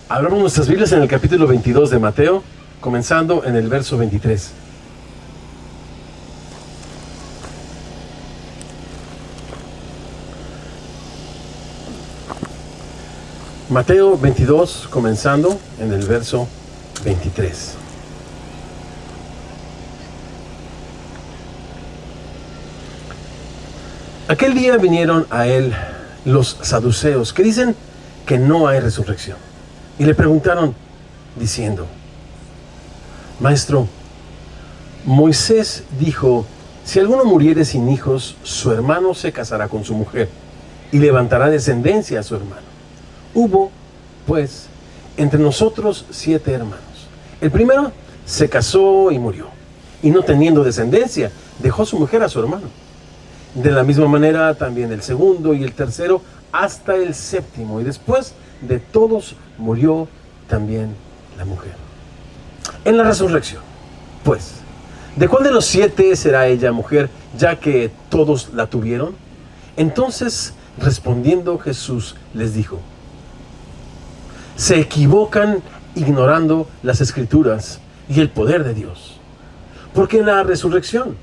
Abramos nuestras Biblias en el capítulo 22 de Mateo, comenzando en el verso 23. Mateo 22, comenzando en el verso 23. Aquel día vinieron a él los saduceos, que dicen que no hay resurrección, y le preguntaron diciendo: Maestro, Moisés dijo, si alguno muriere sin hijos, su hermano se casará con su mujer y levantará descendencia a su hermano. Hubo, pues, entre nosotros 7 hermanos. El primero se casó y murió, y no teniendo descendencia, dejó su mujer a su hermano. De la misma manera también el segundo y el tercero, hasta el séptimo, y después de todos murió también la mujer. En la resurrección, pues, ¿de cuál de los 7 será ella mujer, ya que todos la tuvieron? Entonces, respondiendo Jesús, les dijo: se equivocan ignorando las Escrituras y el poder de Dios. Porque en la resurrección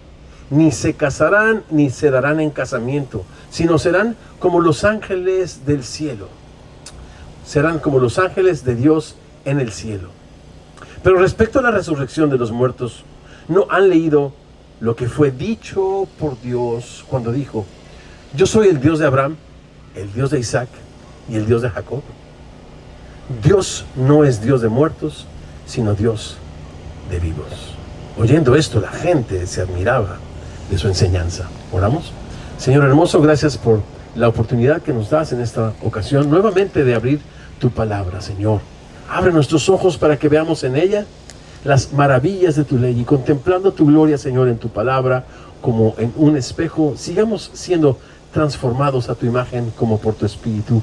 ni se casarán ni se darán en casamiento, sino serán como los ángeles del cielo. Serán como los ángeles de Dios en el cielo. Pero respecto a la resurrección de los muertos, ¿no han leído lo que fue dicho por Dios cuando dijo: yo soy el Dios de Abraham, el Dios de Isaac y el Dios de Jacob? Dios no es Dios de muertos, sino Dios de vivos. Oyendo esto, la gente se admiraba de su enseñanza. ¿Oramos? Señor hermoso, gracias por la oportunidad que nos das en esta ocasión nuevamente de abrir tu palabra, Señor. Abre nuestros ojos para que veamos en ella las maravillas de tu ley, y contemplando tu gloria, Señor, en tu palabra como en un espejo, sigamos siendo transformados a tu imagen como por tu Espíritu.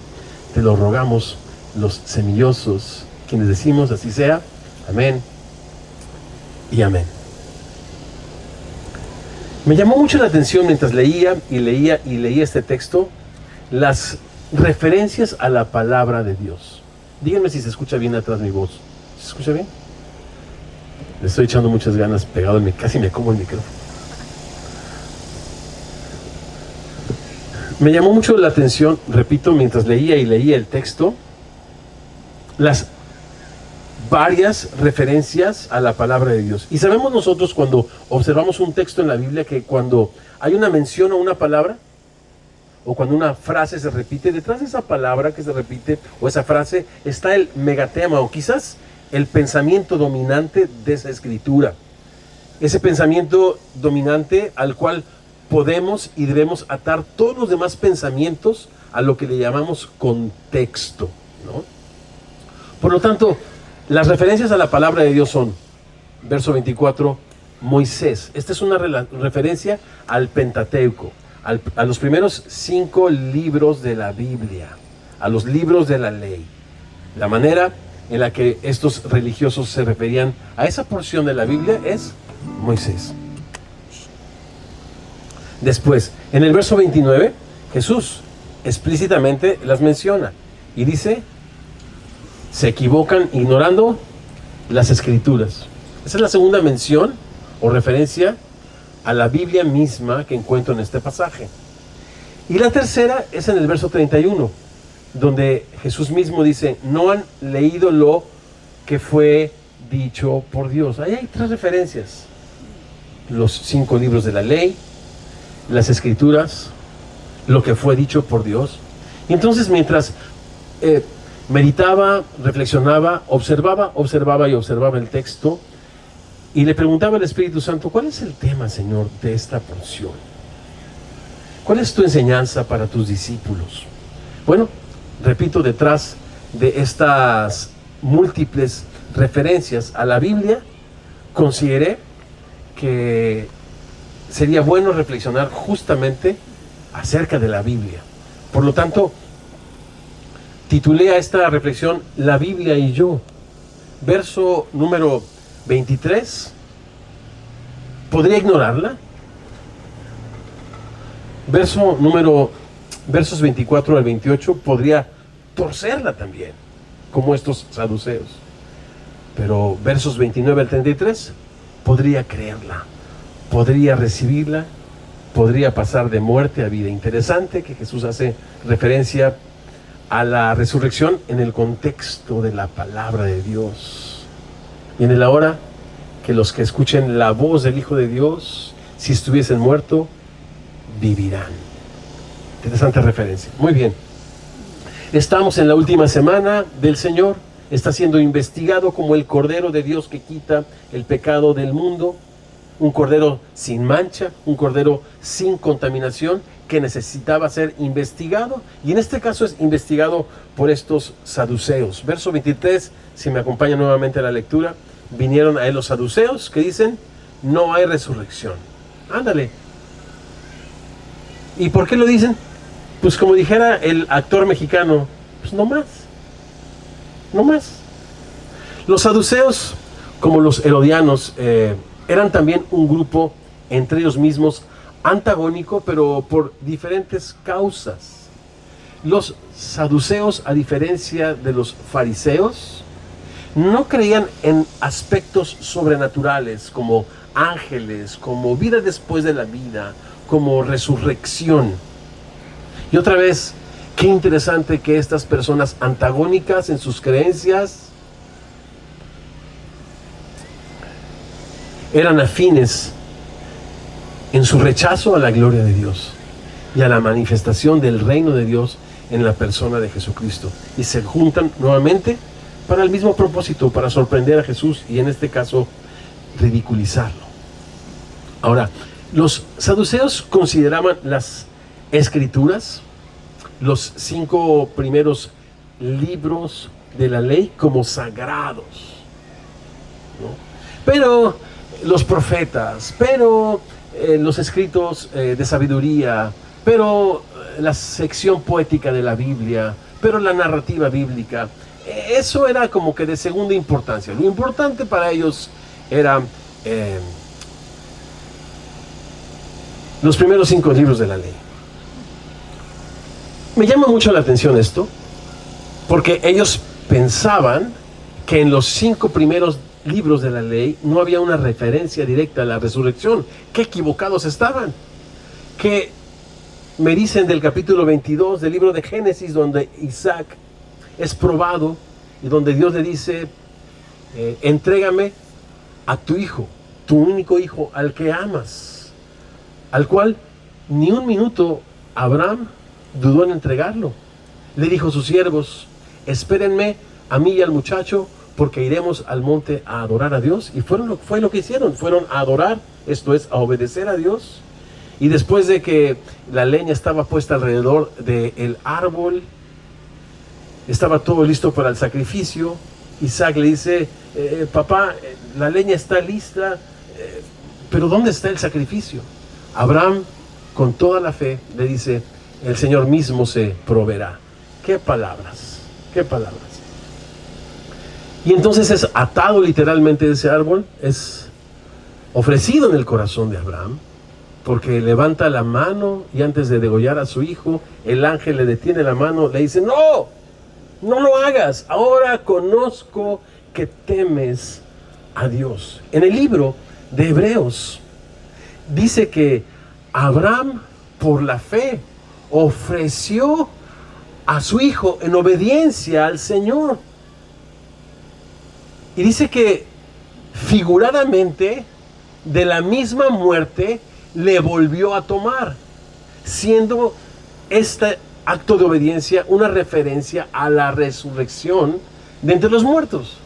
Te lo rogamos los semillosos, quienes decimos así sea. Amén y amén. Me llamó mucho la atención mientras leía este texto, las referencias a la palabra de Dios. Díganme si se escucha bien atrás mi voz. ¿Se escucha bien? Le estoy echando muchas ganas pegado, casi me como el micrófono. Me llamó mucho la atención, repito, mientras leía el texto, las varias referencias a la palabra de Dios. Y sabemos nosotros, cuando observamos un texto en la Biblia, que cuando hay una mención a una palabra, o cuando una frase se repite, detrás de esa palabra que se repite, o esa frase, está el megatema, o quizás el pensamiento dominante de esa escritura. Ese pensamiento dominante al cual podemos y debemos atar todos los demás pensamientos a lo que le llamamos contexto, ¿no? Por lo tanto, las referencias a la palabra de Dios son, verso 24, Moisés. Esta es una referencia al Pentateuco, a los primeros 5 libros de la Biblia, a los libros de la ley. La manera en la que estos religiosos se referían a esa porción de la Biblia es Moisés. Después, en el verso 29, Jesús explícitamente las menciona y dice: se equivocan ignorando las Escrituras. Esa es la segunda mención o referencia a la Biblia misma que encuentro en este pasaje. Y la tercera es en el verso 31, donde Jesús mismo dice: no han leído lo que fue dicho por Dios. Ahí hay 3 referencias: los 5 libros de la ley, las Escrituras, lo que fue dicho por Dios. Y entonces, mientras meditaba, reflexionaba, observaba el texto, y le preguntaba al Espíritu Santo: ¿cuál es el tema, Señor, de esta porción? ¿Cuál es tu enseñanza para tus discípulos? Bueno, repito, detrás de estas múltiples referencias a la Biblia, consideré que sería bueno reflexionar justamente acerca de la Biblia. Por lo tanto, titulé a esta reflexión La Biblia y yo. Verso número 23, ¿podría ignorarla? Versos 24 al 28, ¿podría torcerla también? como estos saduceos. Pero versos 29 al 33, podría creerla, podría recibirla, podría pasar de muerte a vida. Interesante que Jesús hace referencia a la resurrección en el contexto de la palabra de Dios. Y en el ahora, que los que escuchen la voz del Hijo de Dios, si estuviesen muertos, vivirán. Interesante referencia. Muy bien. Estamos en la última semana del Señor. Está siendo investigado como el Cordero de Dios que quita el pecado del mundo. Un Cordero sin mancha, un Cordero sin contaminación, que necesitaba ser investigado, y en este caso es investigado por estos saduceos. Verso 23, si me acompaña nuevamente a la lectura, vinieron a él los saduceos que dicen, no hay resurrección. Ándale. ¿Y por qué lo dicen? Pues como dijera el actor mexicano, pues no más. No más. Los saduceos, como los herodianos, eran también un grupo entre ellos mismos antagónico, pero por diferentes causas. Los saduceos, a diferencia de los fariseos, no creían en aspectos sobrenaturales como ángeles, como vida después de la vida, como resurrección. Y otra vez, qué interesante que estas personas antagónicas en sus creencias eran afines en su rechazo a la gloria de Dios y a la manifestación del reino de Dios en la persona de Jesucristo. Y se juntan nuevamente para el mismo propósito, para sorprender a Jesús y en este caso ridiculizarlo. Ahora, los saduceos consideraban las Escrituras, los 5 primeros libros de la ley, como sagrados, ¿no? Pero los profetas, pero los escritos de sabiduría, pero la sección poética de la Biblia, pero la narrativa bíblica, eso era como que de segunda importancia. Lo importante para ellos era los primeros 5 libros de la ley. Me llama mucho la atención esto, porque ellos pensaban que en los 5 primeros libros de la ley no había una referencia directa a la resurrección. Qué equivocados estaban. Que me dicen del capítulo 22 del libro de Génesis, donde Isaac es probado y donde Dios le dice, entrégame a tu hijo, tu único hijo, al que amas, al cual ni un minuto Abraham dudó en entregarlo. Le dijo a sus siervos, espérenme a mí y al muchacho, porque iremos al monte a adorar a Dios. Y fue lo que hicieron, fueron a adorar, esto es, a obedecer a Dios. Y después de que la leña estaba puesta alrededor del árbol, estaba todo listo para el sacrificio, Isaac le dice, papá, la leña está lista, pero ¿dónde está el sacrificio? Abraham, con toda la fe, le dice, el Señor mismo se proveerá. ¡Qué palabras! ¡Qué palabras! Y entonces es atado literalmente de ese árbol, es ofrecido en el corazón de Abraham, porque levanta la mano y antes de degollar a su hijo, el ángel le detiene la mano, le dice, no, no lo hagas, ahora conozco que temes a Dios. En el libro de Hebreos dice que Abraham, por la fe, ofreció a su hijo en obediencia al Señor. Y dice que figuradamente de la misma muerte le volvió a tomar, siendo este acto de obediencia una referencia a la resurrección de entre los muertos.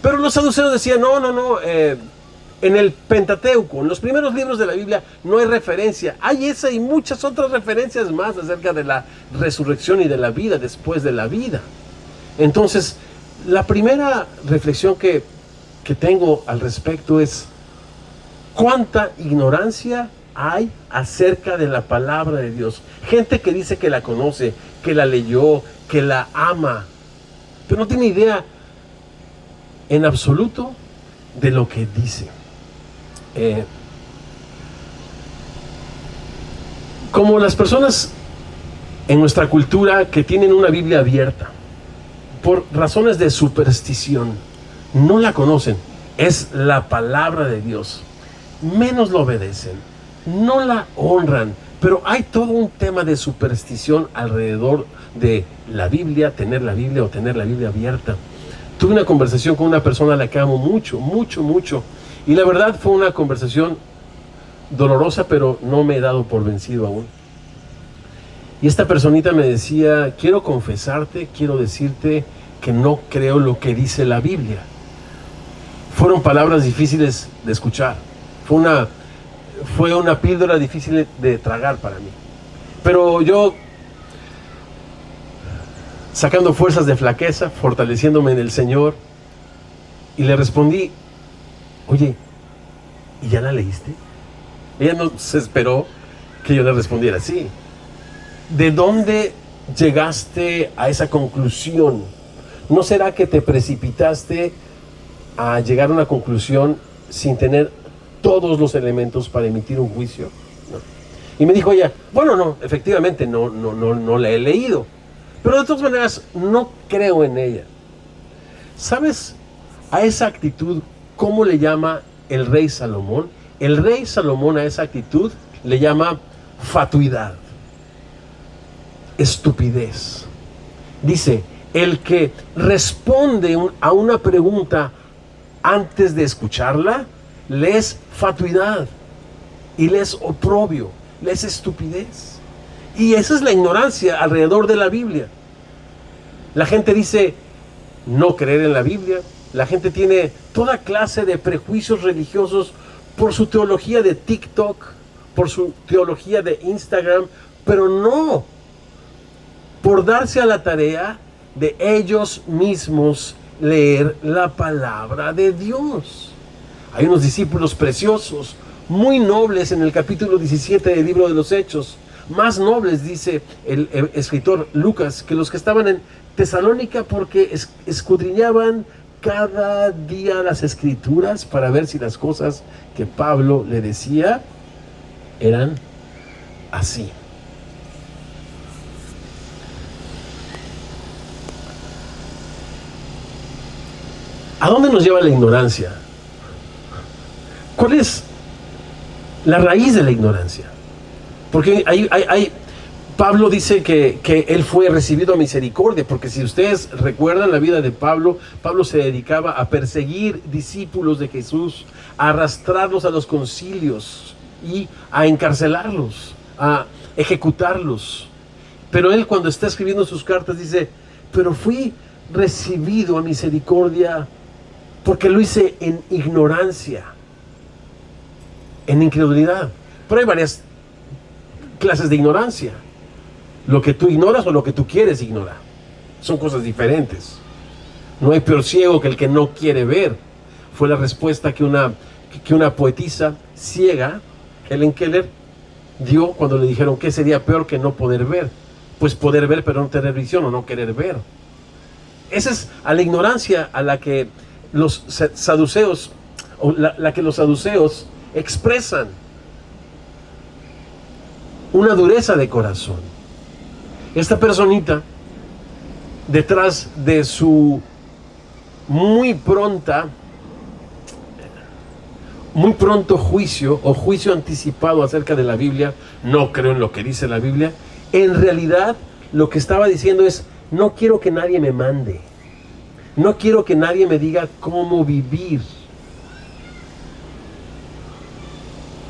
Pero los saduceos decían, no, en el Pentateuco, en los primeros libros de la Biblia, no hay referencia. Hay esa y muchas otras referencias más acerca de la resurrección y de la vida después de la vida. Entonces, la primera reflexión que tengo al respecto es, ¿cuánta ignorancia hay acerca de la palabra de Dios? Gente que dice que la conoce, que la leyó, que la ama, pero no tiene idea en absoluto de lo que dice. Como las personas en nuestra cultura que tienen una Biblia abierta, por razones de superstición, no la conocen. Es la palabra de Dios. Menos lo obedecen, no la honran. Pero hay todo un tema de superstición alrededor de la Biblia, tener la Biblia o tener la Biblia abierta. Tuve una conversación con una persona a la que amo mucho, mucho, mucho. Y la verdad fue una conversación dolorosa, pero no me he dado por vencido aún. Y esta personita me decía, quiero confesarte, quiero decirte que no creo lo que dice la Biblia. Fueron palabras difíciles de escuchar. Fue una píldora difícil de tragar para mí. Pero yo, sacando fuerzas de flaqueza, fortaleciéndome en el Señor, y le respondí, oye, ¿y ya la leíste? Ella no se esperó que yo le respondiera así. ¿De dónde llegaste a esa conclusión? ¿No será que te precipitaste a llegar a una conclusión sin tener todos los elementos para emitir un juicio? No. Y me dijo ella, bueno, no, efectivamente no la he leído, pero de todas maneras no creo en ella. ¿Sabes a esa actitud cómo le llama el rey Salomón? El rey Salomón a esa actitud le llama fatuidad, estupidez. Dice, el que responde a una pregunta antes de escucharla, le es fatuidad y le es oprobio, le es estupidez. Y esa es la ignorancia alrededor de la Biblia. La gente dice no creer en la Biblia. La gente tiene toda clase de prejuicios religiosos por su teología de TikTok, por su teología de Instagram, pero no por darse a la tarea de ellos mismos leer la palabra de Dios. Hay unos discípulos preciosos, muy nobles en el capítulo 17 del libro de los Hechos, más nobles, dice el escritor Lucas, que los que estaban en Tesalónica, porque escudriñaban cada día las escrituras para ver si las cosas que Pablo le decía eran así. ¿A dónde nos lleva la ignorancia? ¿Cuál es la raíz de la ignorancia? Porque Pablo dice que él fue recibido a misericordia, porque si ustedes recuerdan la vida de Pablo, Pablo se dedicaba a perseguir discípulos de Jesús, a arrastrarlos a los concilios y a encarcelarlos, a ejecutarlos. Pero él, cuando está escribiendo sus cartas, dice, pero fui recibido a misericordia porque lo hice en ignorancia, en incredulidad. Pero hay varias clases de ignorancia. Lo que tú ignoras o lo que tú quieres ignorar. Son cosas diferentes. No hay peor ciego que el que no quiere ver. Fue la respuesta que una poetisa ciega, Helen Keller, dio cuando le dijeron ¿qué sería peor que no poder ver? Pues poder ver pero no tener visión, o no querer ver. Esa es a la ignorancia a la que los saduceos, o la que los saduceos expresan. Una dureza de corazón. Esta personita, detrás de su muy pronto juicio o juicio anticipado acerca de la Biblia, no creo en lo que dice la Biblia, en realidad lo que estaba diciendo es, no quiero que nadie me mande, no quiero que nadie me diga cómo vivir.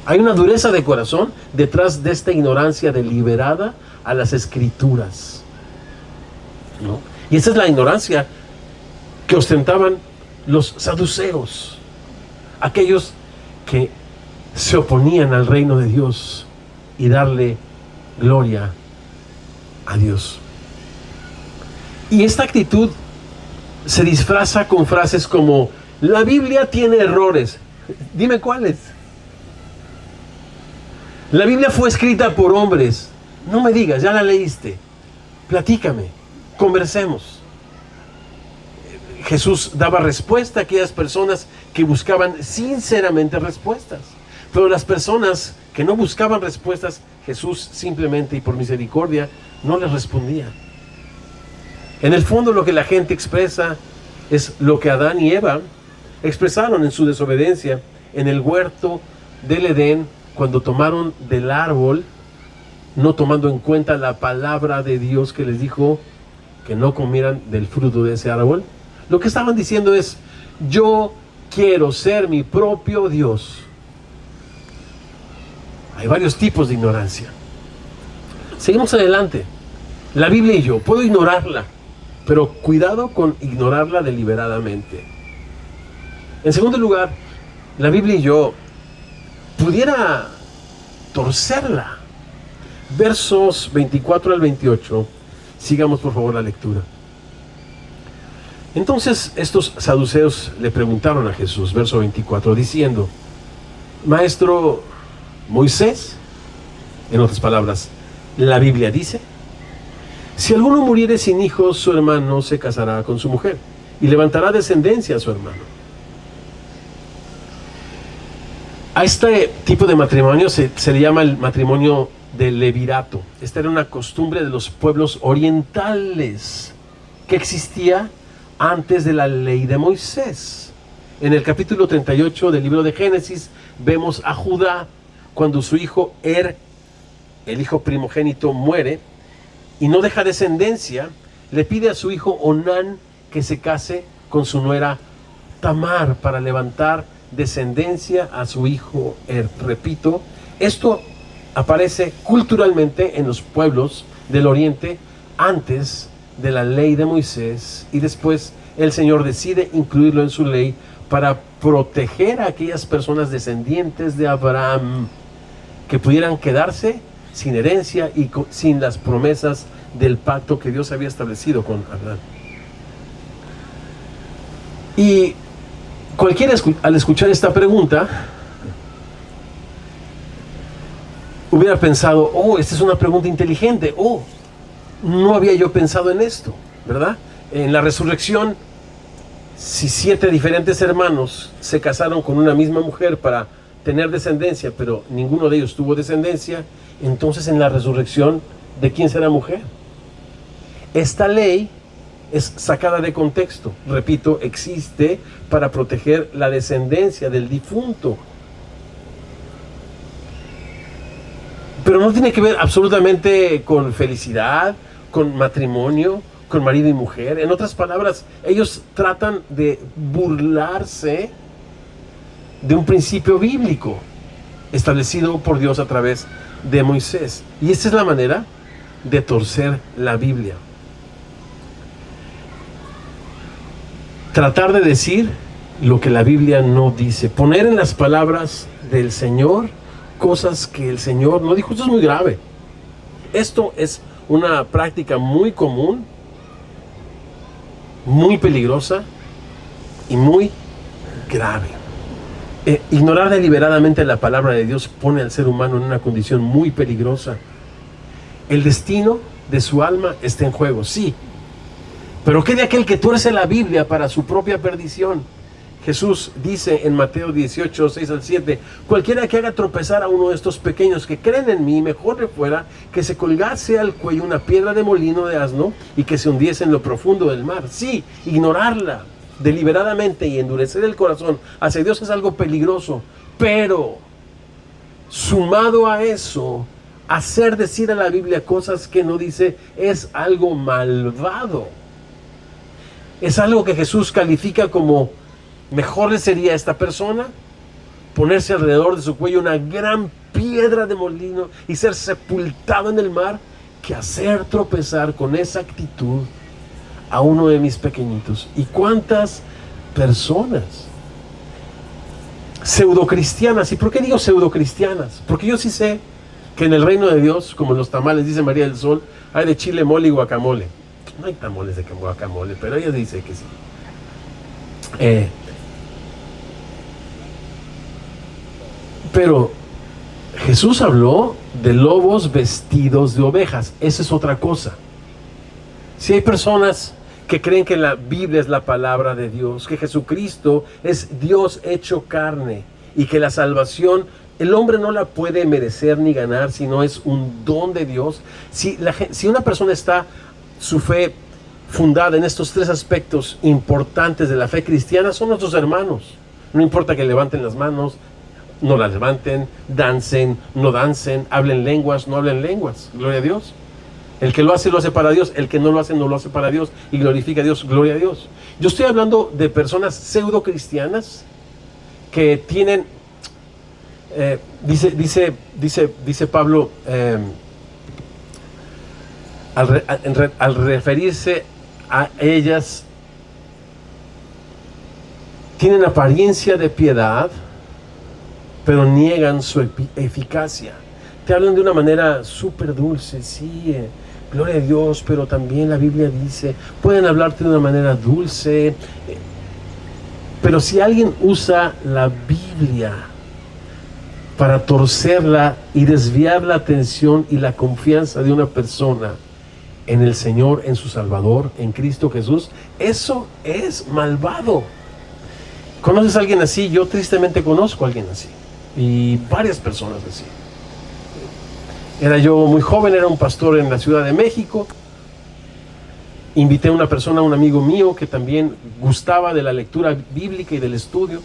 Hay una dureza de corazón detrás de esta ignorancia deliberada a las escrituras, ¿no? Y esa es la ignorancia que ostentaban los saduceos, aquellos que se oponían al reino de Dios y darle gloria a Dios. Y esta actitud se disfraza con frases como la Biblia tiene errores. Dime cuáles. La Biblia fue escrita por hombres. No me digas, ya la leíste. Platícame, conversemos. Jesús daba respuesta a aquellas personas que buscaban sinceramente respuestas. Pero las personas que no buscaban respuestas, Jesús simplemente y por misericordia no les respondía. En el fondo lo que la gente expresa es lo que Adán y Eva expresaron en su desobediencia en el huerto del Edén, cuando tomaron del árbol, no tomando en cuenta la palabra de Dios que les dijo que no comieran del fruto de ese árbol. Lo que estaban diciendo es: yo quiero ser mi propio Dios. Hay varios tipos de ignorancia. Seguimos adelante. La Biblia y yo, puedo ignorarla, pero cuidado con ignorarla deliberadamente. En segundo lugar, la Biblia y yo pudiera torcerla. Versos 24 al 28. Sigamos por favor la lectura. Entonces estos saduceos le preguntaron a Jesús, verso 24, diciendo: Maestro, Moisés, en otras palabras, la Biblia dice: si alguno muriere sin hijos, su hermano se casará con su mujer y levantará descendencia a su hermano. A este tipo de matrimonio se le llama el matrimonio del levirato. Esta era una costumbre de los pueblos orientales que existía antes de la ley de Moisés. En el capítulo 38 del libro de Génesis vemos a Judá cuando su hijo Er, el hijo primogénito, muere y no deja descendencia. Le pide a su hijo Onán que se case con su nuera Tamar para levantar descendencia a su hijo Er. Repito, esto aparece culturalmente en los pueblos del oriente antes de la ley de Moisés, y después el Señor decide incluirlo en su ley para proteger a aquellas personas descendientes de Abraham que pudieran quedarse sin herencia y sin las promesas del pacto que Dios había establecido con Abraham. Y cualquiera al escuchar esta pregunta hubiera pensado: oh, esta es una pregunta inteligente, oh, no había yo pensado en esto, ¿verdad? En la resurrección, si 7 diferentes hermanos se casaron con una misma mujer para tener descendencia, pero ninguno de ellos tuvo descendencia, entonces en la resurrección, ¿de quién será mujer? Esta ley es sacada de contexto. Repito, existe para proteger la descendencia del difunto. Pero no tiene que ver absolutamente con felicidad, con matrimonio, con marido y mujer. En otras palabras, ellos tratan de burlarse de un principio bíblico establecido por Dios a través de Moisés. Y esta es la manera de torcer la Biblia. Tratar de decir lo que la Biblia no dice. Poner en las palabras del Señor cosas que el Señor no dijo. Esto es muy grave. Esto es una práctica muy común, muy peligrosa y muy grave. Ignorar deliberadamente la palabra de Dios pone al ser humano en una condición muy peligrosa. El destino de su alma está en juego, sí. Pero ¿qué de aquel que tuerce la Biblia para su propia perdición? Jesús dice en Mateo 18, 6 al 7: cualquiera que haga tropezar a uno de estos pequeños que creen en mí, mejor le fuera que se colgase al cuello una piedra de molino de asno y que se hundiese en lo profundo del mar. Sí, ignorarla deliberadamente y endurecer el corazón hacia Dios es algo peligroso, pero sumado a eso, hacer decir a la Biblia cosas que no dice es algo malvado. Es algo que Jesús califica como: mejor le sería a esta persona ponerse alrededor de su cuello una gran piedra de molino y ser sepultado en el mar, que hacer tropezar con esa actitud a uno de mis pequeñitos. ¿Y cuántas personas pseudocristianas? ¿Y por qué digo pseudocristianas? Porque yo sí sé que en el reino de Dios, como en los tamales, dice María del Sol, hay de chile, mole y guacamole. No hay tamales de guacamole, pero ella dice que sí. Pero Jesús habló de lobos vestidos de ovejas. Esa es otra cosa. Si hay personas que creen que la Biblia es la palabra de Dios, que Jesucristo es Dios hecho carne y que la salvación el hombre no la puede merecer ni ganar, sino es un don de Dios. Si una persona está su fe fundada en estos tres aspectos importantes de la fe cristiana son nuestros hermanos. No importa que levanten las manos, no las levanten, dancen, no dancen, hablen lenguas, no hablen lenguas. Gloria a Dios. El que lo hace para Dios. El que no lo hace para Dios. Y glorifica a Dios. Gloria a Dios. Yo estoy hablando de personas pseudo cristianas que tienen, dice Pablo, al referirse a ellas, tienen apariencia de piedad, pero niegan su eficacia. Te hablan de una manera súper dulce, sí, gloria a Dios, pero también la Biblia dice, pueden hablarte de una manera dulce, pero si alguien usa la Biblia para torcerla y desviar la atención y la confianza de una persona en el Señor, en su Salvador, en Cristo Jesús, eso es malvado. ¿Conoces a alguien así? Yo tristemente conozco a alguien así, y varias personas así. Era yo muy joven, era un pastor en la Ciudad de México. Invité a una persona, un amigo mío que también gustaba de la lectura bíblica y del estudio,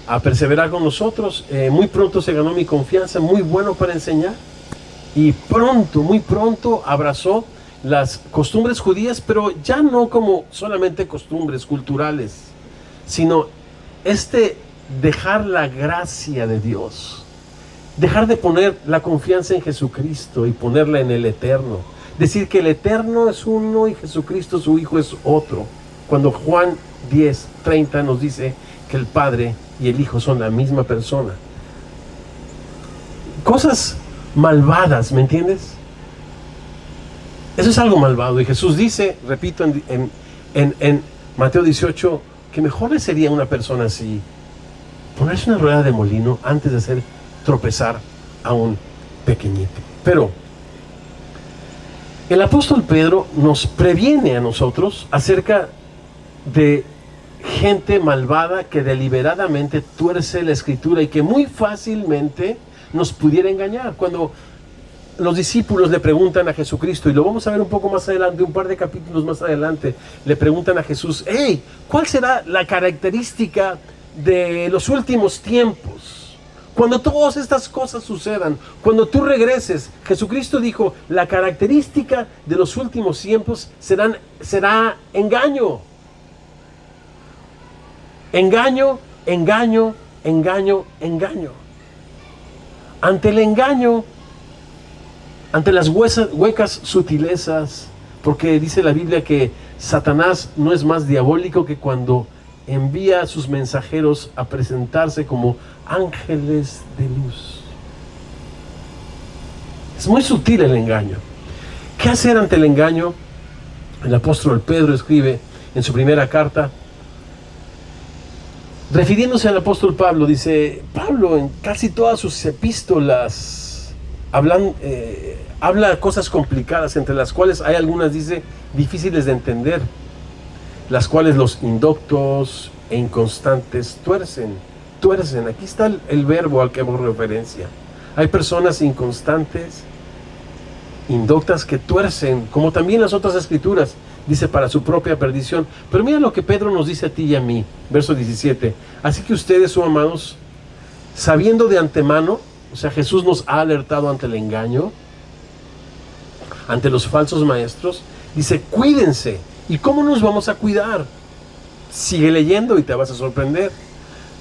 a perseverar con nosotros. Muy pronto se ganó mi confianza, muy bueno para enseñar, y muy pronto abrazó las costumbres judías, pero ya no como solamente costumbres culturales, sino dejar la gracia de Dios, dejar de poner la confianza en Jesucristo y ponerla en el eterno, decir que el eterno es uno y Jesucristo su Hijo es otro, cuando Juan 10:30 nos dice que el Padre y el Hijo son la misma persona. Cosas malvadas, ¿me entiendes? Eso es algo malvado, y Jesús dice, repito, en Mateo 18, que mejor le sería a una persona así ponerse una rueda de molino antes de hacer tropezar a un pequeñito. Pero el apóstol Pedro nos previene a nosotros acerca de gente malvada que deliberadamente tuerce la Escritura y que muy fácilmente nos pudiera engañar. Cuando los discípulos le preguntan a Jesucristo, y lo vamos a ver un poco más adelante, un par de capítulos más adelante, le preguntan a Jesús, hey, ¿cuál será la característica de los últimos tiempos? Cuando todas estas cosas sucedan, cuando tú regreses, Jesucristo dijo, la característica de los últimos tiempos será engaño. Engaño, engaño, engaño, engaño. Ante el engaño, ante las huecas sutilezas, porque dice la Biblia que Satanás no es más diabólico que cuando envía a sus mensajeros a presentarse como ángeles de luz. Es muy sutil el engaño. ¿Qué hacer ante el engaño? El apóstol Pedro escribe en su primera carta, refiriéndose al apóstol Pablo, dice, Pablo en casi todas sus epístolas habla cosas complicadas, entre las cuales hay algunas, dice, difíciles de entender, las cuales los indoctos e inconstantes tuercen. Aquí está el verbo al que hago referencia. Hay personas inconstantes, indoctas, que tuercen, como también las otras escrituras, dice, para su propia perdición. Pero mira lo que Pedro nos dice a ti y a mí, verso 17. Así que ustedes, amados, sabiendo de antemano, o sea, Jesús nos ha alertado ante el engaño, ante los falsos maestros, dice, cuídense. ¿Y cómo nos vamos a cuidar? Sigue leyendo y te vas a sorprender.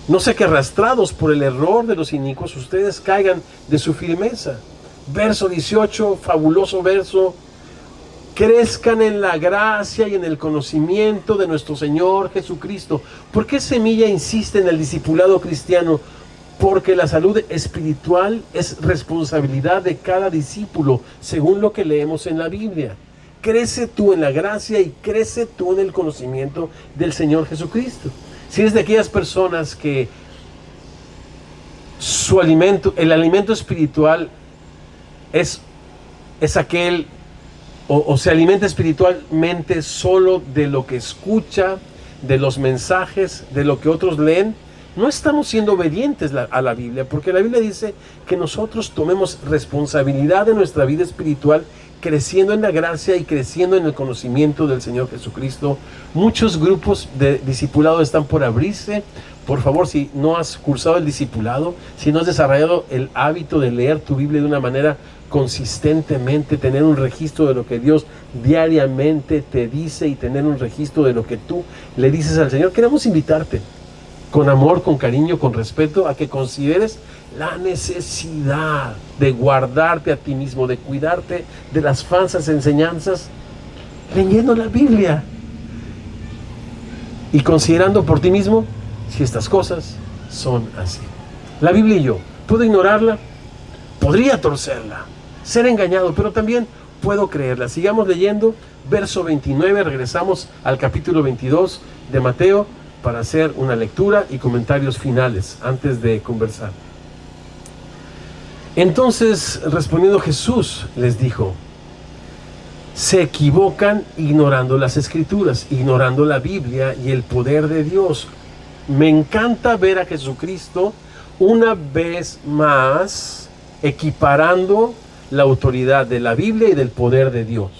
No sé que arrastrados por el error de los inicuos, ustedes caigan de su firmeza. Verso 18, fabuloso verso. Crezcan en la gracia y en el conocimiento de nuestro Señor Jesucristo. ¿Por qué Semilla insiste en el discipulado cristiano? Porque la salud espiritual es responsabilidad de cada discípulo, según lo que leemos en la Biblia. Crece tú en la gracia y crece tú en el conocimiento del Señor Jesucristo. Si eres de aquellas personas que el alimento espiritual es aquel, o se alimenta espiritualmente solo de lo que escucha, de los mensajes, de lo que otros leen, no estamos siendo obedientes a la Biblia, porque la Biblia dice que nosotros tomemos responsabilidad de nuestra vida espiritual creciendo en la gracia y creciendo en el conocimiento del Señor Jesucristo. Muchos grupos de discipulado están por abrirse. Por favor, si no has cursado el discipulado, si no has desarrollado el hábito de leer tu Biblia de una manera consistentemente, tener un registro de lo que Dios diariamente te dice y tener un registro de lo que tú le dices al Señor, queremos invitarte con amor, con cariño, con respeto, a que consideres la necesidad de guardarte a ti mismo, de cuidarte de las falsas enseñanzas, leyendo la Biblia y considerando por ti mismo si estas cosas son así. La Biblia y yo, ¿puedo ignorarla? Podría torcerla, ser engañado, pero también puedo creerla. Sigamos leyendo, verso 29, regresamos al capítulo 22 de Mateo para hacer una lectura y comentarios finales antes de conversar. Entonces, respondiendo Jesús, les dijo: se equivocan ignorando las Escrituras, ignorando la Biblia y el poder de Dios. Me encanta ver a Jesucristo una vez más equiparando la autoridad de la Biblia y del poder de Dios.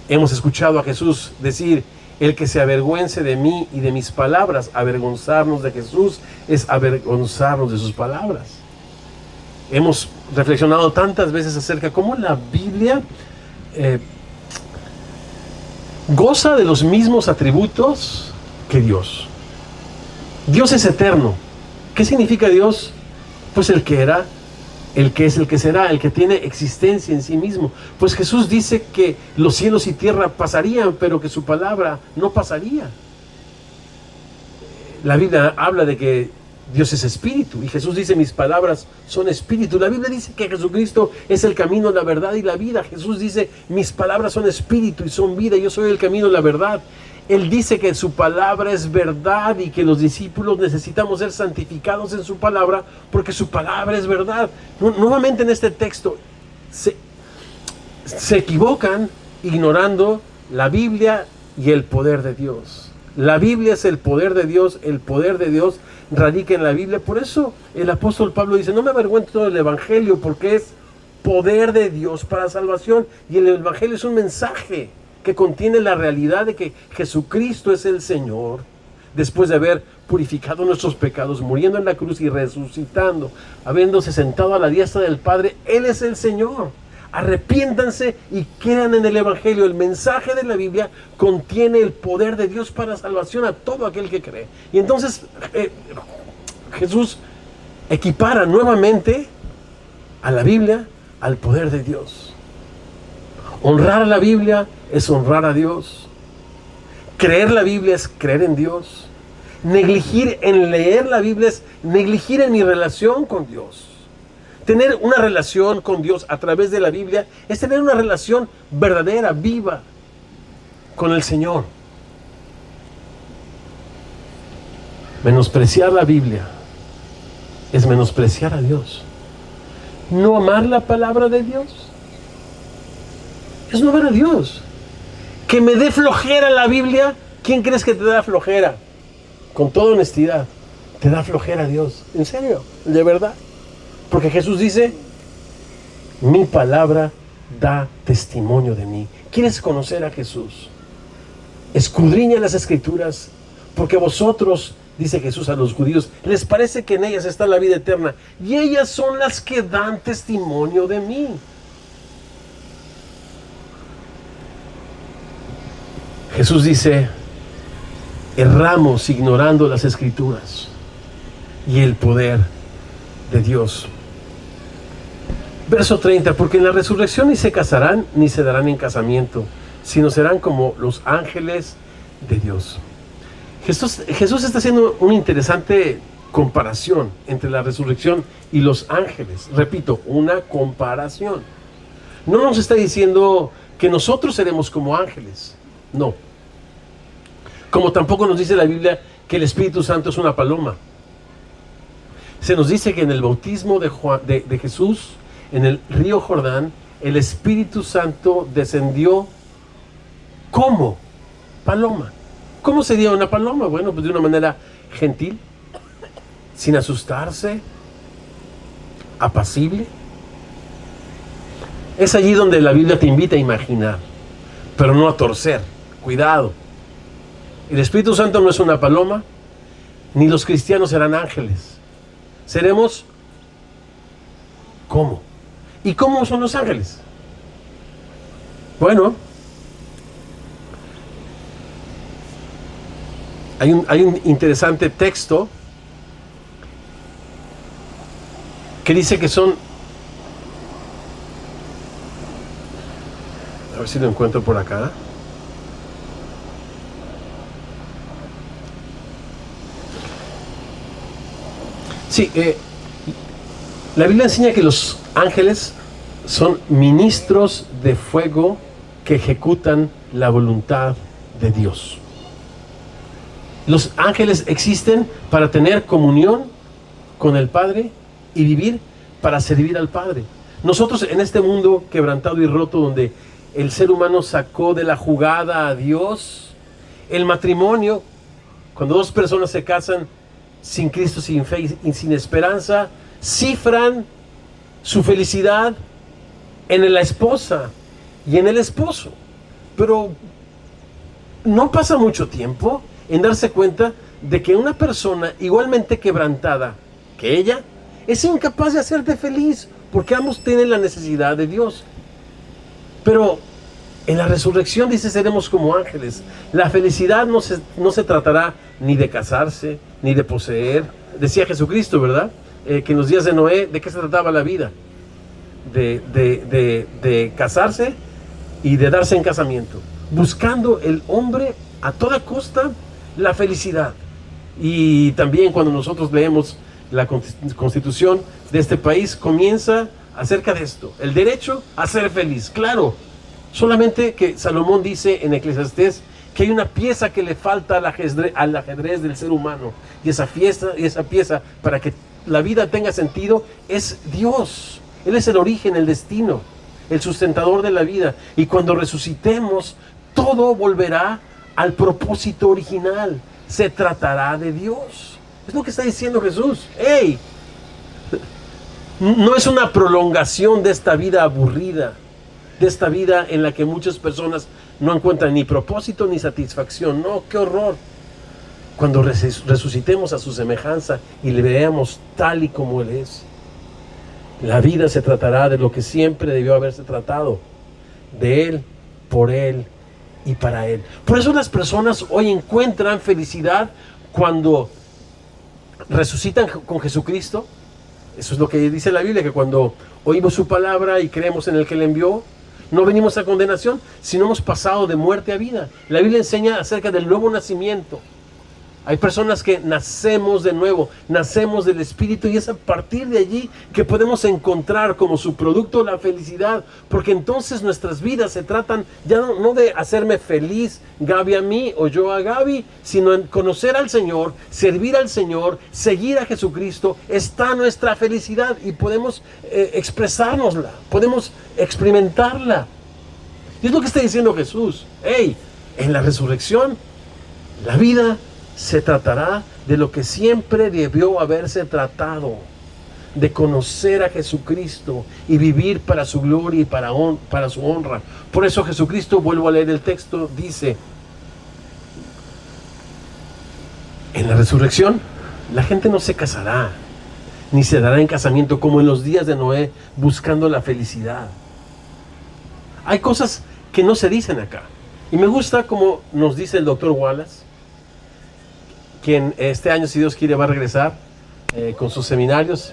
Hemos escuchado a Jesús decir: el que se avergüence de mí y de mis palabras. Avergonzarnos de Jesús es avergonzarnos de sus palabras. Hemos reflexionado tantas veces acerca de cómo la Biblia goza de los mismos atributos que Dios. Dios es eterno. ¿Qué significa Dios? Pues el que era, el que es, el que será, el que tiene existencia en sí mismo. Pues Jesús dice que los cielos y tierra pasarían, pero que su palabra no pasaría. La Biblia habla de que Dios es espíritu, y Jesús dice: mis palabras son espíritu. La Biblia dice que Jesucristo es el camino, la verdad y la vida. Jesús dice: mis palabras son espíritu y son vida, yo soy el camino, la verdad. Él dice que su palabra es verdad y que los discípulos necesitamos ser santificados en su palabra, porque su palabra es verdad. Nuevamente en este texto se equivocan ignorando la Biblia y el poder de Dios. La Biblia es el poder de Dios radica en la Biblia. Por eso el apóstol Pablo dice: no me avergüenzo del Evangelio, porque es poder de Dios para salvación. Y el Evangelio es un mensaje que contiene la realidad de que Jesucristo es el Señor, después de haber purificado nuestros pecados, muriendo en la cruz y resucitando, habiéndose sentado a la diestra del Padre. Él es el Señor. Arrepiéntanse y crean en el Evangelio. El mensaje de la Biblia contiene el poder de Dios para salvación a todo aquel que cree. Y entonces Jesús equipara nuevamente a la Biblia al poder de Dios. Honrar a la Biblia es honrar a Dios. Creer la Biblia es creer en Dios. Negligir en leer la Biblia es negligir en mi relación con Dios. Tener una relación con Dios a través de la Biblia es tener una relación verdadera, viva, con el Señor. Menospreciar la Biblia es menospreciar a Dios. No amar la palabra de Dios es no amar a Dios. Que me dé flojera la Biblia. ¿Quién crees que te da flojera? Con toda honestidad, te da flojera Dios. ¿En serio? ¿De verdad? Porque Jesús dice: mi palabra da testimonio de mí. ¿Quieres conocer a Jesús? Escudriña las Escrituras, porque vosotros, dice Jesús a los judíos, les parece que en ellas está la vida eterna, y ellas son las que dan testimonio de mí. Jesús dice: erramos ignorando las Escrituras y el poder de Dios. Verso 30, porque en la resurrección ni se casarán ni se darán en casamiento, sino serán como los ángeles de Dios. Jesús está haciendo una interesante comparación entre la resurrección y los ángeles. Repito, una comparación. No nos está diciendo que nosotros seremos como ángeles, no. Como tampoco nos dice la Biblia que el Espíritu Santo es una paloma. Se nos dice que en el bautismo de Jesús, en el río Jordán, el Espíritu Santo descendió como paloma. ¿Cómo sería una paloma? Bueno, pues de una manera gentil, sin asustarse, apacible. Es allí donde la Biblia te invita a imaginar, pero no a torcer. Cuidado. El Espíritu Santo no es una paloma, ni los cristianos serán ángeles. Seremos ¿cómo? ¿Y cómo son los ángeles? Bueno, hay un interesante texto que dice que son, a ver si lo encuentro por acá. Sí, la Biblia enseña que los ángeles son ministros de fuego que ejecutan la voluntad de Dios. Los ángeles existen para tener comunión con el Padre y vivir para servir al Padre. Nosotros en este mundo quebrantado y roto, donde el ser humano sacó de la jugada a Dios, el matrimonio, cuando dos personas se casan sin Cristo, sin fe y sin esperanza, cifran su felicidad en la esposa y en el esposo. Pero no pasa mucho tiempo en darse cuenta de que una persona igualmente quebrantada que ella es incapaz de hacerte feliz, porque ambos tienen la necesidad de Dios. Pero en la resurrección dice, seremos como ángeles. La felicidad no se tratará ni de casarse, ni de poseer. Decía Jesucristo, ¿verdad? Que en los días de Noé, ¿de qué se trataba la vida? De casarse y de darse en casamiento, buscando el hombre a toda costa la felicidad. Y también cuando nosotros leemos la constitución de este país, comienza acerca de esto, el derecho a ser feliz. Claro, solamente que Salomón dice en Eclesiastés que hay una pieza que le falta al ajedrez del ser humano, y esa pieza para que la vida tenga sentido es Dios. Él es el origen, el destino, el sustentador de la vida. Y cuando resucitemos, todo volverá al propósito original. Se tratará de Dios. Es lo que está diciendo Jesús. ¡Ey! No es una prolongación de esta vida aburrida, de esta vida en la que muchas personas no encuentran ni propósito ni satisfacción. No, qué horror. Cuando resucitemos a su semejanza y le veamos tal y como Él es, la vida se tratará de lo que siempre debió haberse tratado, de Él, por Él y para Él. Por eso las personas hoy encuentran felicidad cuando resucitan con Jesucristo. Eso es lo que dice la Biblia, que cuando oímos su palabra y creemos en el que le envió, no venimos a condenación, sino hemos pasado de muerte a vida. La Biblia enseña acerca del nuevo nacimiento. Hay personas que nacemos de nuevo, nacemos del Espíritu, y es a partir de allí que podemos encontrar como su producto la felicidad, porque entonces nuestras vidas se tratan ya no de hacerme feliz Gaby a mí o yo a Gaby, sino en conocer al Señor, servir al Señor, seguir a Jesucristo. Está nuestra felicidad y podemos expresárnosla, podemos experimentarla. Y es lo que está diciendo Jesús. Hey, en la resurrección, la vida se tratará de lo que siempre debió haberse tratado, de conocer a Jesucristo y vivir para su gloria y para su honra. Por eso Jesucristo, vuelvo a leer el texto, dice, en la resurrección la gente no se casará, ni se dará en casamiento como en los días de Noé, buscando la felicidad. Hay cosas que no se dicen acá, y me gusta como nos dice el doctor Wallace, quien este año, si Dios quiere, va a regresar con sus seminarios.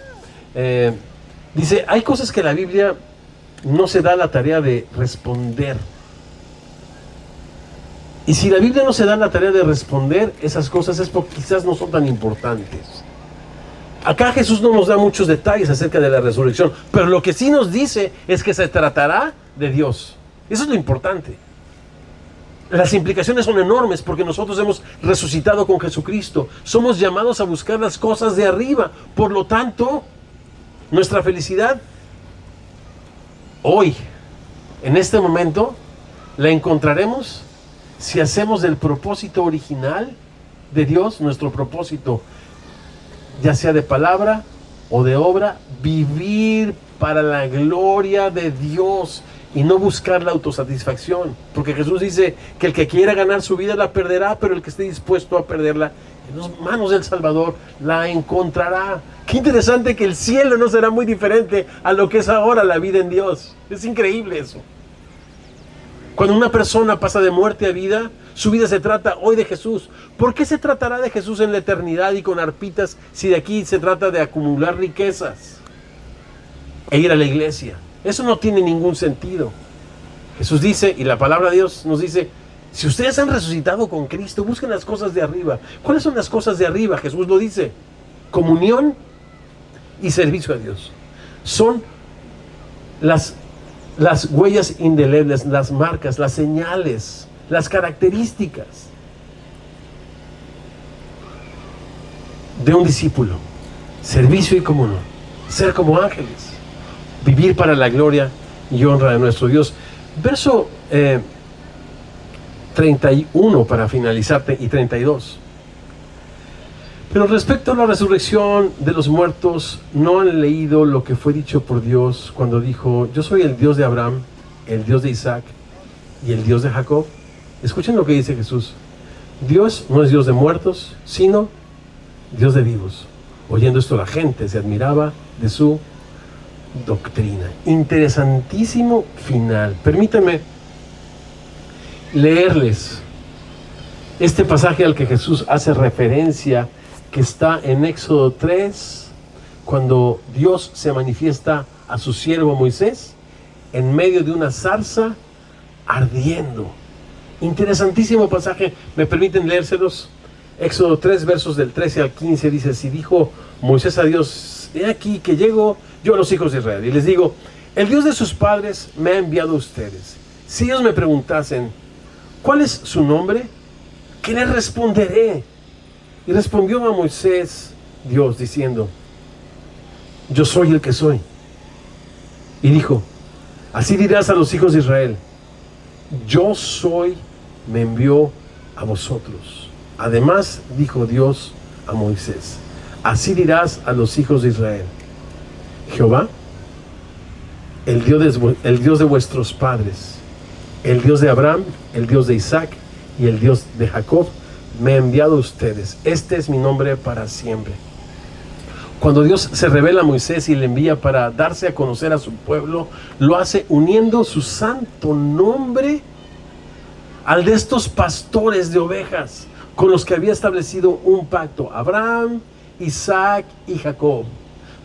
Dice, hay cosas que la Biblia no se da la tarea de responder. Y si la Biblia no se da la tarea de responder esas cosas, es porque quizás no son tan importantes. Acá Jesús no nos da muchos detalles acerca de la resurrección, pero lo que sí nos dice es que se tratará de Dios. Eso es lo importante. Las implicaciones son enormes porque nosotros hemos resucitado con Jesucristo. Somos llamados a buscar las cosas de arriba. Por lo tanto, nuestra felicidad hoy, en este momento, la encontraremos si hacemos del propósito original de Dios nuestro propósito, ya sea de palabra o de obra, vivir para la gloria de Dios y no buscar la autosatisfacción. Porque Jesús dice que el que quiera ganar su vida la perderá, pero el que esté dispuesto a perderla en las manos del Salvador la encontrará. Qué interesante que el cielo no será muy diferente a lo que es ahora la vida en Dios. Es increíble eso. Cuando una persona pasa de muerte a vida, su vida se trata hoy de Jesús. ¿Por qué se tratará de Jesús en la eternidad y con arpitas si de aquí se trata de acumular riquezas e ir a la iglesia? Eso no tiene ningún sentido. Jesús dice, y la palabra de Dios nos dice, si ustedes han resucitado con Cristo, busquen las cosas de arriba. ¿Cuáles son las cosas de arriba? Jesús lo dice: comunión y servicio a Dios. Son las huellas indelebles, las marcas, las señales, las características de un discípulo. Servicio y comunión. Ser como ángeles. Vivir para la gloria y honra de nuestro Dios. Verso 31 para finalizarte y 32. Pero respecto a la resurrección de los muertos, ¿no han leído lo que fue dicho por Dios cuando dijo: yo soy el Dios de Abraham, el Dios de Isaac y el Dios de Jacob? Escuchen lo que dice Jesús. Dios no es Dios de muertos, sino Dios de vivos. Oyendo esto, la gente se admiraba de su doctrina. Interesantísimo final. Permítanme leerles este pasaje al que Jesús hace referencia, que está en Éxodo 3, cuando Dios se manifiesta a su siervo Moisés en medio de una zarza ardiendo. Interesantísimo pasaje. ¿Me permiten leérselos? Éxodo 3, versos del 13 al 15, dice así: dijo Moisés a Dios: he aquí que llego yo a los hijos de Israel y les digo, el Dios de sus padres me ha enviado a ustedes. Si ellos me preguntasen, ¿cuál es su nombre?, ¿qué les responderé? Y respondió a Moisés Dios diciendo: yo soy el que soy. Y dijo: así dirás a los hijos de Israel, yo soy, me envió a vosotros. Además dijo Dios a Moisés: así dirás a los hijos de Israel, Jehová, el Dios de vuestros padres, el Dios de Abraham, el Dios de Isaac y el Dios de Jacob, me ha enviado a ustedes. Este es mi nombre para siempre. Cuando Dios se revela a Moisés y le envía para darse a conocer a su pueblo, lo hace uniendo su santo nombre al de estos pastores de ovejas con los que había establecido un pacto: Abraham, Isaac y Jacob.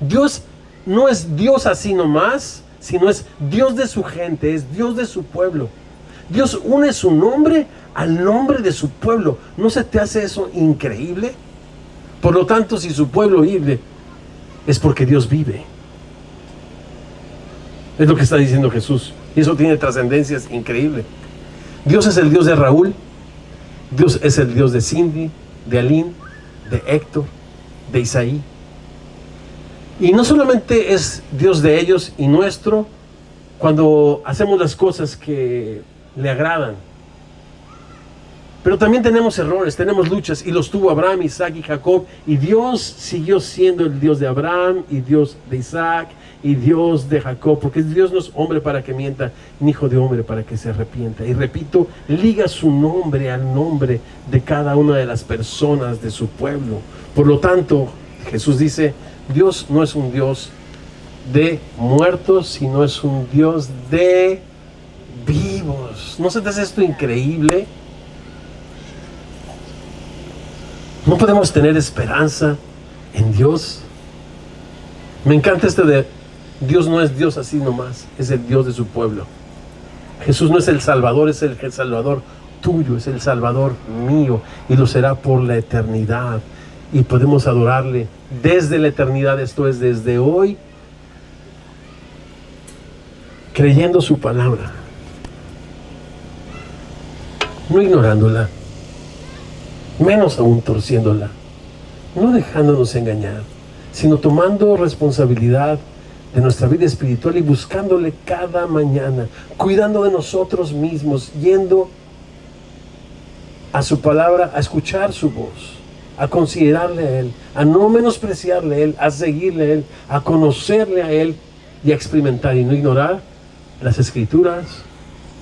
Dios no es Dios así nomás, sino es Dios de su gente, es Dios de su pueblo. Dios une su nombre al nombre de su pueblo. ¿No se te hace eso increíble? Por lo tanto, si su pueblo vive, es porque Dios vive. Es lo que está diciendo Jesús. Y eso tiene trascendencias increíbles. Dios es el Dios de Raúl. Dios es el Dios de Cindy, de Aline, de Héctor, de Isaí. Y no solamente es Dios de ellos y nuestro cuando hacemos las cosas que le agradan, pero también tenemos errores, tenemos luchas, y los tuvo Abraham, Isaac y Jacob, y Dios siguió siendo el Dios de Abraham y Dios de Isaac y Dios de Jacob, porque Dios no es hombre para que mienta, ni hijo de hombre para que se arrepienta. Y repito, liga su nombre al nombre de cada una de las personas de su pueblo. Por lo tanto, Jesús dice: Dios no es un Dios de muertos, sino es un Dios de vivos. ¿No se te hace esto increíble? ¿No podemos tener esperanza en Dios? Me encanta de Dios no es Dios así nomás, es el Dios de su pueblo. Jesús no es el Salvador, es el Salvador tuyo, es el Salvador mío, y lo será por la eternidad. Y podemos adorarle desde la eternidad, esto es, desde hoy, creyendo su palabra, no ignorándola, menos aún torciéndola, no dejándonos engañar, sino tomando responsabilidad de nuestra vida espiritual y buscándole cada mañana, cuidando de nosotros mismos, yendo a su palabra, a escuchar su voz, a considerarle a Él, a no menospreciarle a Él, a seguirle a Él, a conocerle a Él y a experimentar y no ignorar las Escrituras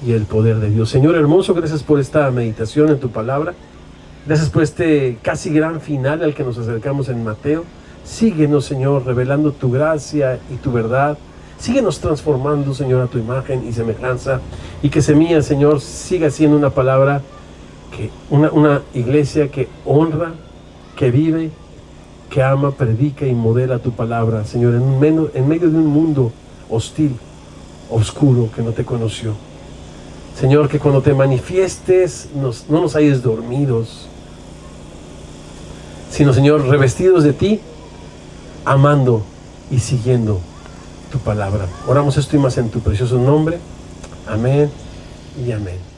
y el poder de Dios. Señor hermoso, gracias por esta meditación en tu palabra. Gracias por este casi gran final al que nos acercamos en Mateo. Síguenos, Señor, revelando tu gracia y tu verdad. Síguenos transformando, Señor, a tu imagen y semejanza. Y que Semilla, Señor, siga siendo una palabra, una iglesia que honra, que vive, que ama, predica y modela tu palabra, Señor, en medio de un mundo hostil, oscuro, que no te conoció. Señor, que cuando te manifiestes no nos halles dormidos, sino, Señor, revestidos de ti, amando y siguiendo tu palabra. Oramos esto y más en tu precioso nombre. Amén y amén.